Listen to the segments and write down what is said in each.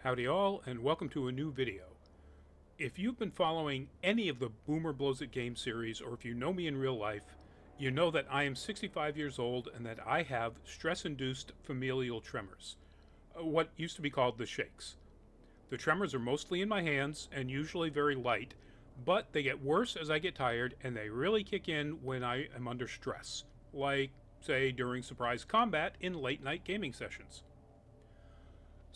Howdy all, and welcome to a new video. If you've been following any of the Boomer Blows It game series, or if you know me in real life, you know that I am 65 years old and that I have stress-induced familial tremors, what used to be called the shakes. The tremors are mostly in my hands and usually very light, but they get worse as I get tired and they really kick in when I am under stress, like, say, during surprise combat in late-night gaming sessions.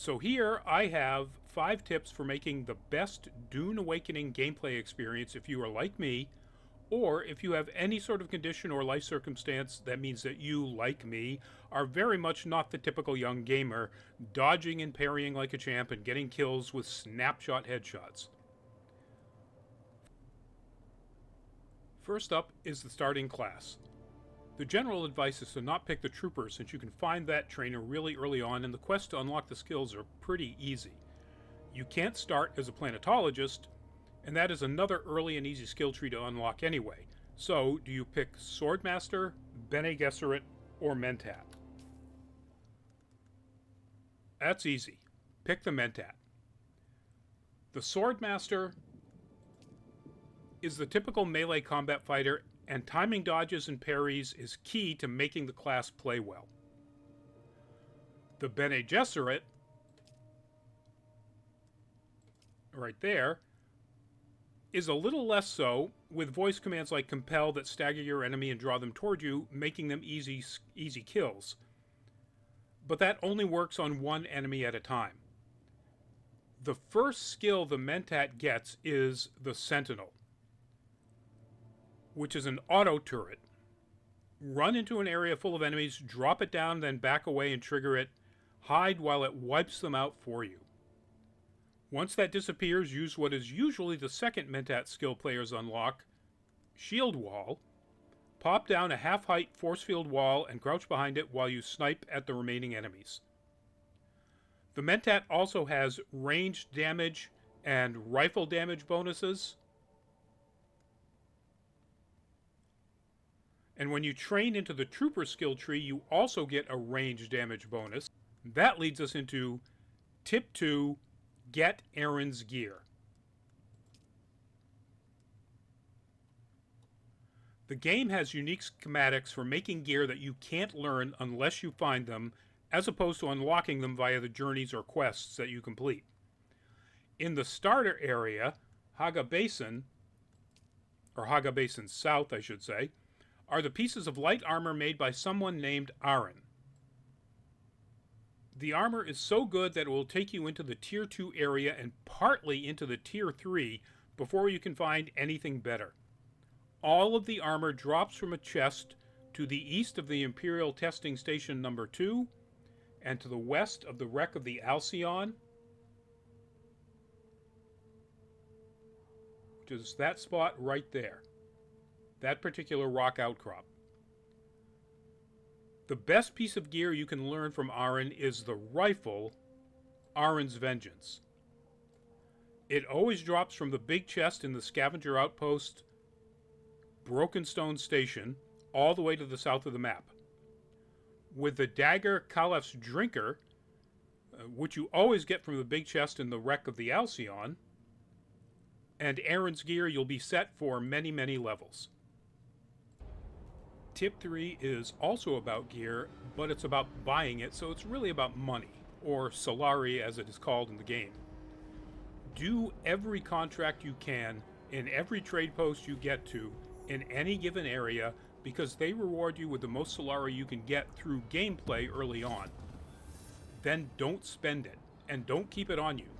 So here I have 5 tips for making the best Dune Awakening gameplay experience if you are like me, or if you have any sort of condition or life circumstance that means that you, like me, are very much not the typical young gamer, dodging and parrying like a champ and getting kills with snapshot headshots. First up is the starting class. The general advice is to not pick the trooper, since you can find that trainer really early on and the quests to unlock the skills are pretty easy. You can't start as a planetologist, and that is another early and easy skill tree to unlock anyway. So, do you pick Swordmaster, Bene Gesserit, or Mentat? That's easy. Pick the Mentat. The Swordmaster is the typical melee combat fighter, and timing dodges and parries is key to making the class play well. The Bene Gesserit, right there, is a little less so, with voice commands like compel that stagger your enemy and draw them toward you, making them easy kills. But that only works on one enemy at a time. The first skill the Mentat gets is the Sentinel, which is an auto turret. Run into an area full of enemies, drop it down, then back away and trigger it. Hide while it wipes them out for you. Once that disappears, use what is usually the second Mentat skill players unlock, Shield Wall. Pop down a half-height force field wall and crouch behind it while you snipe at the remaining enemies. The Mentat also has ranged damage and rifle damage bonuses. And when you train into the Trooper skill tree, you also get a range damage bonus. That leads us into Tip 2, Get Aaron's Gear. The game has unique schematics for making gear that you can't learn unless you find them, as opposed to unlocking them via the journeys or quests that you complete. In the starter area, Haga Basin, or Haga Basin South, I should say, are the pieces of light armor made by someone named Aaron. The armor is so good that it will take you into the Tier 2 area and partly into the Tier 3 before you can find anything better. All of the armor drops from a chest to the east of the Imperial Testing Station number 2 and to the west of the wreck of the Alcyon, which is that spot right there. That particular rock outcrop. The best piece of gear you can learn from Aaron is the rifle, Aaron's Vengeance. It always drops from the big chest in the scavenger outpost, Broken Stone Station, all the way to the south of the map. With the dagger Calef's Drinker, which you always get from the big chest in the wreck of the Alcyon, and Aaron's gear, you'll be set for many, many levels. Tip 3 is also about gear, but it's about buying it, so it's really about money, or Solari as it is called in the game. Do every contract you can in every trade post you get to in any given area, because they reward you with the most Solari you can get through gameplay early on. Then don't spend it, and don't keep it on you.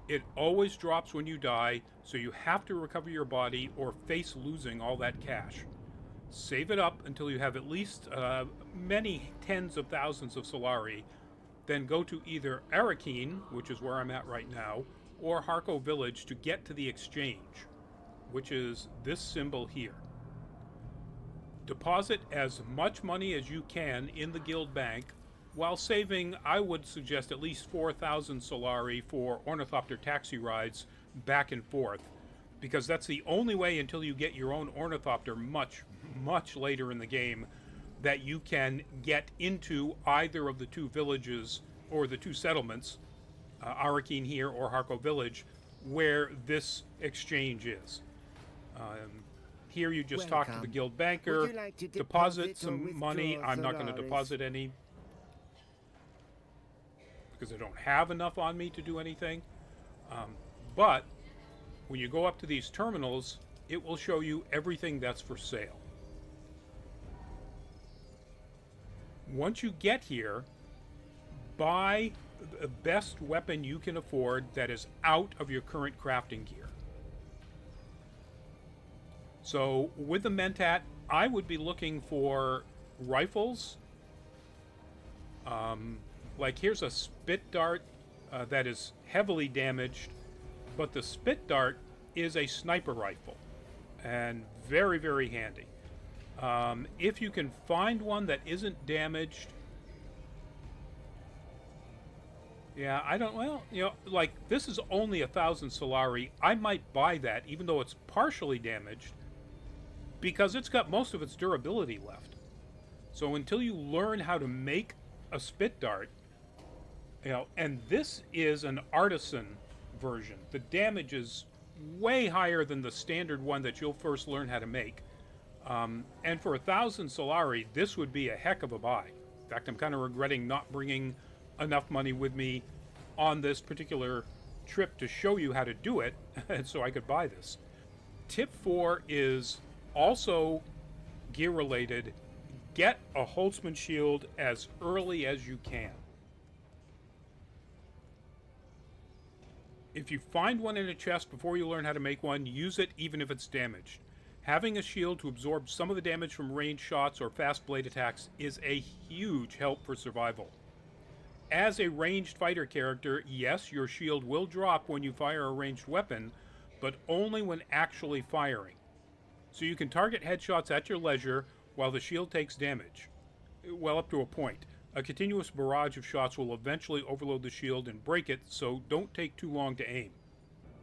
It always drops when you die, so you have to recover your body or face losing all that cash. Save it up until you have at least many tens of thousands of Solari, then go to either Arakeen, which is where I'm at right now, or Harko Village to get to the exchange, which is this symbol here. Deposit as much money as you can in the guild bank, while saving, I would suggest, at least 4,000 Solari for Ornithopter taxi rides back and forth, because that's the only way until you get your own Ornithopter much later in the game that you can get into either of the 2 villages or the 2 settlements Arakeen here or Harko Village, where this exchange is. Here you just talk to the guild banker, Would you like to deposit deposit or some money. withdraw I'm not going to Solaris? deposit any because I don't have enough on me to do anything. But when you go up to these terminals, it will show you everything that's for sale. Once you get here, buy the best weapon you can afford that is out of your current crafting gear. So with the Mentat, I would be looking for rifles. Like here's a spit dart that is heavily damaged, but the spit dart is a sniper rifle and very, very handy. If you can find one that isn't damaged, yeah, I don't, well, you know, like this is only 1,000 Solari. I might buy that even though it's partially damaged because it's got most of its durability left. So until you learn how to make a spit dart, you know, and this is an artisan version. The damage is way higher than the standard one that you'll first learn how to make. And for 1,000 Solari, this would be a heck of a buy. In fact, I'm kind of regretting not bringing enough money with me on this particular trip to show you how to do it, and so I could buy this. Tip 4 is also gear related. Get a Holtzman shield as early as you can. If you find one in a chest before you learn how to make one, use it even if it's damaged. Having a shield to absorb some of the damage from ranged shots or fast blade attacks is a huge help for survival. As a ranged fighter character, yes, your shield will drop when you fire a ranged weapon, but only when actually firing. So you can target headshots at your leisure while the shield takes damage. Well, up to a point. A continuous barrage of shots will eventually overload the shield and break it, so don't take too long to aim.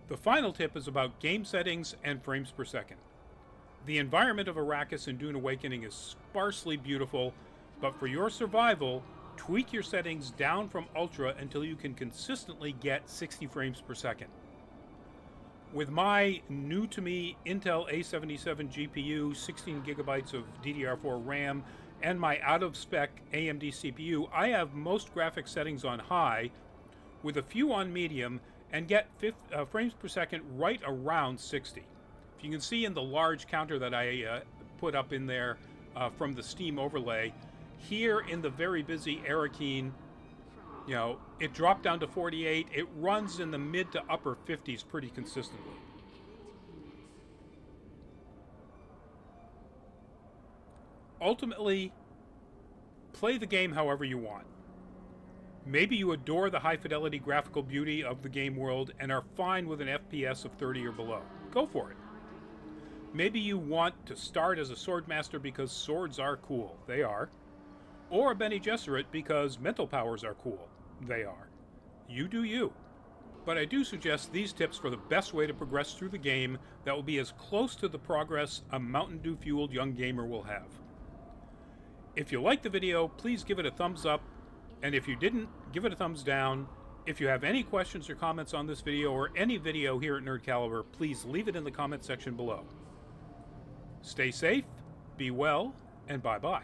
The final tip is about game settings and frames per second. The environment of Arrakis in Dune Awakening is sparsely beautiful, but for your survival, tweak your settings down from Ultra until you can consistently get 60 frames per second. With my new-to-me Intel A77 GPU, 16 gigabytes of DDR4 RAM, and my out-of-spec AMD CPU, I have most graphic settings on high, with a few on medium, and get frames per second right around 60. If you can see in the large counter that I put up in there from the Steam overlay, here in the very busy Arakeen, you know, it dropped down to 48. It runs in the mid to upper 50s pretty consistently. Ultimately, play the game however you want. Maybe you adore the high-fidelity graphical beauty of the game world and are fine with an FPS of 30 or below. Go for it. Maybe you want to start as a swordmaster because swords are cool. They are. Or a Bene Gesserit because mental powers are cool. They are. You do you. But I do suggest these tips for the best way to progress through the game that will be as close to the progress a Mountain Dew-fueled young gamer will have. If you liked the video, please give it a thumbs up, and if you didn't, give it a thumbs down. If you have any questions or comments on this video or any video here at Nerd Caliber, please leave it in the comment section below. Stay safe, be well, and bye-bye.